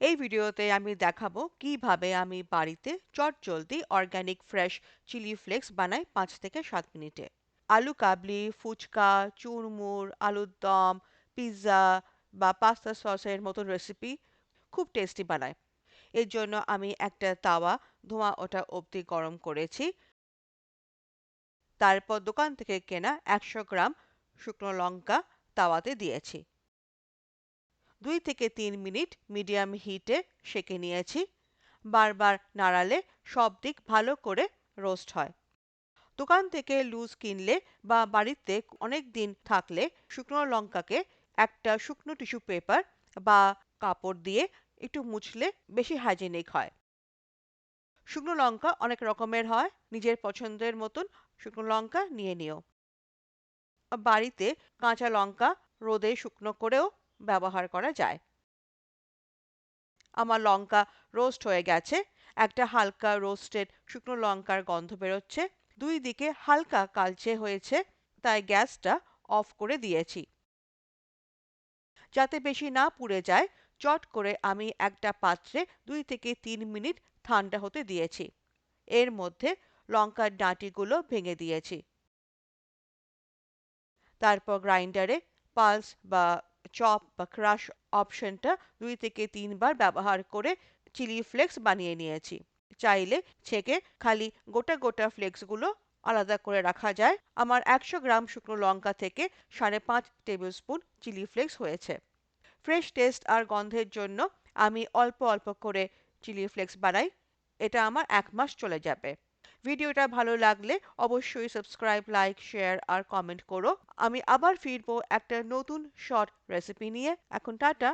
এই ভিডিওতে আমি দেখাবো কিভাবে আমি বাড়িতে চটজলদি অর্গানিক ফ্রেশ চিলি ফ্লেক্স বানাই ৫ থেকে ৭ মিনিটে। আলু কাবলি, ফুচকা, চুরমুর, আলুর দম, পিৎজা বা পাস্তা সসের মতন রেসিপি খুব টেস্টি বানায়। এর জন্য আমি একটা তাওয়া ধোঁয়া ওঠা অবধি গরম করেছি। তারপর দোকান থেকে কেনা ১০০ গ্রাম শুকনো লঙ্কা তাওয়াতে দিয়েছি। ২ থেকে ৩ মিনিট মিডিয়াম হিটে সেঁকে নিয়েছি। বারবার নাড়ালে সব দিক ভালো করে রোস্ট হয়। দোকান থেকে লুজ কিনলে বা বাড়িতে অনেক দিন থাকলে শুকনো লঙ্কাকে একটা শুকনো টিস্যু পেপার বা কাপড় দিয়ে একটু মুছলে বেশি হাইজেনিক হয়। শুকনো লঙ্কা অনেক রকমের হয়, নিজের পছন্দের মতন শুকনো লঙ্কা নিয়ে নিও। বাড়িতে কাঁচা লঙ্কা রোদে শুকনো করেও ব্যবহার করা যায়। আমার লঙ্কা রোস্ট হয়ে গেছে। একটা হালকা রোস্টেড শুকনো লঙ্কার গন্ধ বেরোচ্ছে। দুই দিকে হালকা কালচে হয়েছে, তাই গ্যাসটা অফ করে দিয়েছি। যাতে বেশি না পুড়ে যায়, চট করে আমি একটা পাত্রে ২ থেকে ৩ মিনিট ঠান্ডা হতে দিয়েছি। এর মধ্যে লঙ্কার ডাঁটিগুলো ভেঙে দিয়েছি। তারপর গ্রাইন্ডারে পালস বা চপ বা ক্রাশ অপশনটা ২ থেকে ৩ বার ব্যবহার করে চিলি ফ্লেক্স বানিয়ে নিয়েছি। চাইলে ছেঁকে খালি গোটা গোটা ফ্লেক্সগুলো আলাদা করে রাখা যায়। আমার ১০০ গ্রাম শুকনো লঙ্কা থেকে ৫.৫ টেবিল স্পুন চিলি ফ্লেক্স হয়েছে। ফ্রেশ টেস্ট আর গন্ধের জন্য আমি অল্প অল্প করে চিলি ফ্লেক্স বানাই। এটা আমার ১ মাস চলে যাবে। ভিডিওটা ভালো লাগলে অবশ্যই সাবস্ক্রাইব, লাইক, শেয়ার আর কমেন্ট করো। আমি আবার ফিরবো একটা নতুন শর্ট রেসিপি নিয়ে। এখন টাটা।